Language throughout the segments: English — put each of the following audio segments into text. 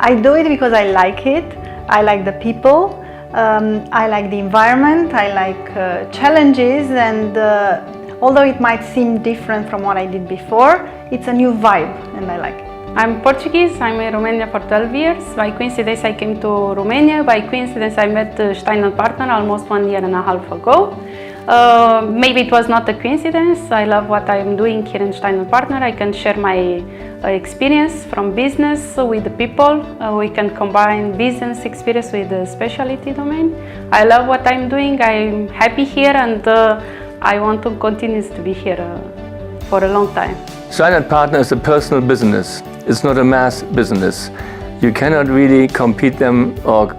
I do it because I like it. I like the people. I like the environment. I like challenges, and although it might seem different from what I did before, it's a new vibe, and I like it. I'm Portuguese. I'm in Romania for 12 years. By coincidence, I came to Romania. By coincidence, I met Stein Partner almost 1.5 years ago. Maybe it was not a coincidence. I love what I'm doing here in Stein Partner. I can share my experience from business with the people. We can combine business experience with the specialty domain. I love what I'm doing. I'm happy here, and I want to continue to be here for a long time. Stein Partner is a personal business. It's not a mass business. You cannot really compete them or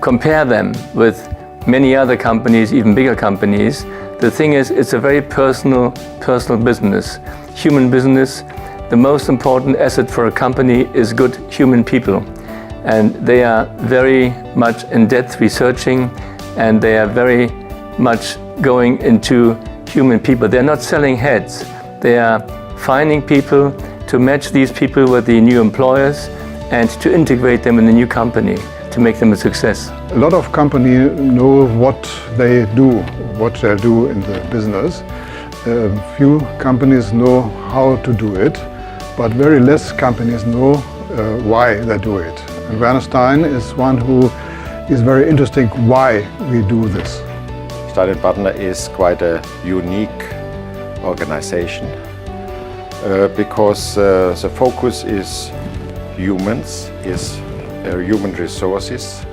compare them with many other companies, even bigger companies. The thing is, it's a very personal business, human business. The most important asset for a company is good human people. And they are very much in-depth researching, and they are very much going into human people. They're not selling heads. They are finding people to match these people with the new employers and to integrate them in the new company to make them a success. A lot of companies know what they do, what they do in the business. Few companies know how to do it, but very less companies know why they do it. And Werner Stein is one who is very interesting why we do this. Stein Partner is quite a unique organization because the focus is humans, is human resources,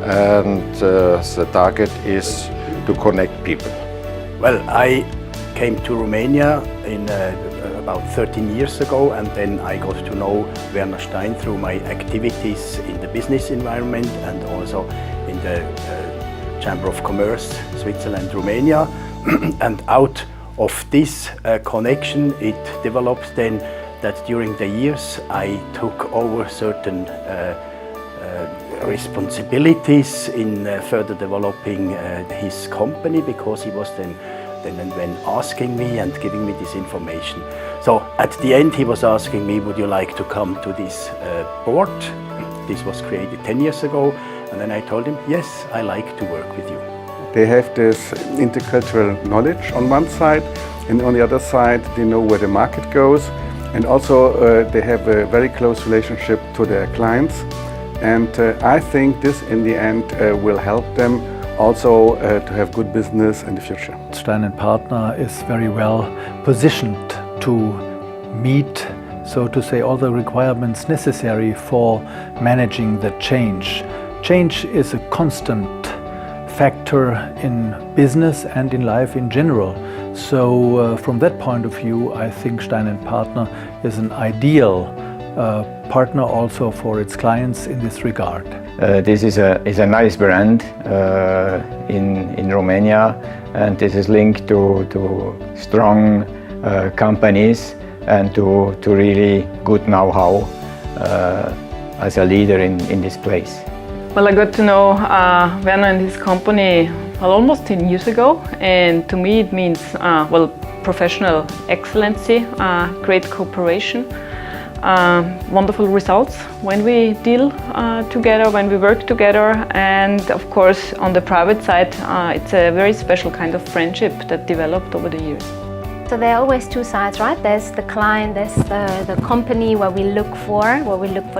and the target is to connect people. Well, I came to Romania in about 13 years ago, and then I got to know Werner Stein through my activities in the business environment and also in the Chamber of Commerce, Switzerland, Romania. And out of this connection, it developed then that during the years I took over certain responsibilities in further developing his company, because he was then when asking me and giving me this information. So at the end he was asking me, would you like to come to this board? This was created 10 years ago, and then I told him, yes, I like to work with you. They have this intercultural knowledge on one side, and on the other side they know where the market goes, and also they have a very close relationship to their clients. And I think this in the end will help them also to have good business in the future. Stein Partner is very well positioned to meet, so to say, all the requirements necessary for managing the change. Change is a constant factor in business and in life in general. So from that point of view, I think Stein Partner is an ideal partner also for its clients in this regard. This is a nice brand in Romania, and this is linked to strong companies and to really good know-how as a leader in this place. Well, I got to know Werner and his company almost 10 years ago, and to me it means professional excellency, great cooperation, wonderful results when we deal together, when we work together, and of course on the private side it's a very special kind of friendship that developed over the years. So there are always two sides, right? There's the client, there's the company where we look for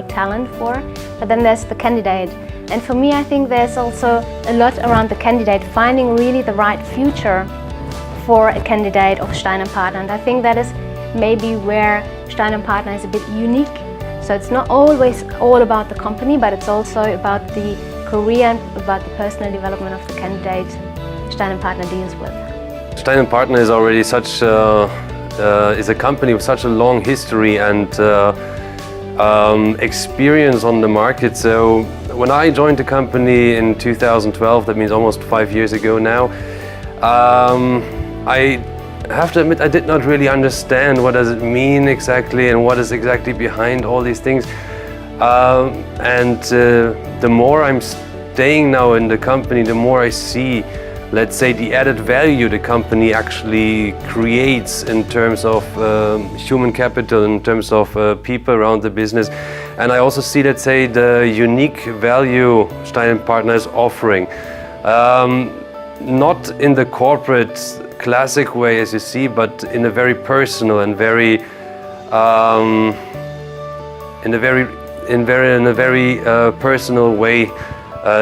talent for, but then there's the candidate. And for me, I think there's also a lot around the candidate, finding really the right future for a candidate of Stein Partner. And I think that is maybe where Stein Partner is a bit unique. So it's not always all about the company, but it's also about the career and about the personal development of the candidate Stein Partner deals with. Stein Partner is already is a company with such a long history and experience on the market. So when I joined the company in 2012, that means almost 5 years ago now, I have to admit I did not really understand what does it mean exactly and what is exactly behind all these things. The more I'm staying now in the company, the more I see let's say, the added value the company actually creates in terms of human capital, in terms of people around the business. And I also see, let's say, the unique value Stein Partner is offering. Not in the corporate classic way, as you see, but in a very personal and very personal way.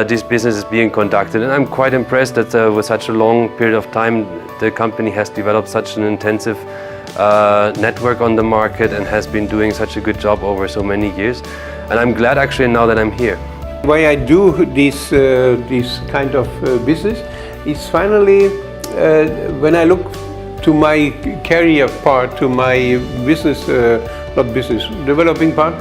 This business is being conducted, and I'm quite impressed that with such a long period of time the company has developed such an intensive network on the market and has been doing such a good job over so many years. And I'm glad actually now that I'm here. Why I do this kind of business is finally when I look to my career part, to my business, not business, developing part,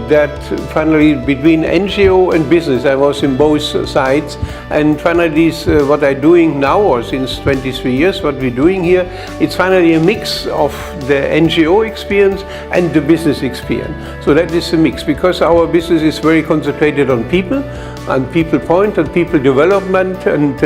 that finally between NGO and business I was in both sides, and finally this, what I'm doing now, or since 23 years, what we're doing here, it's finally a mix of the NGO experience and the business experience. So that is a mix, because our business is very concentrated on people, and people point and people development, and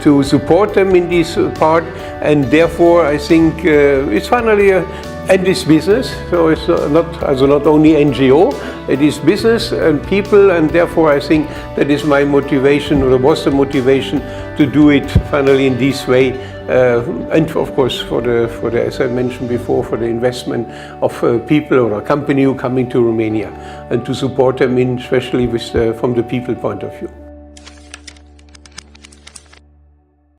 to support them in this part, and therefore I think it's finally and it's business, so it's not only NGO, it is business and people, and therefore I think that is my motivation, or was the motivation to do it finally in this way, and of course for the as I mentioned before, for the investment of people or a company who coming to Romania, and to support them in, especially with from the people point of view.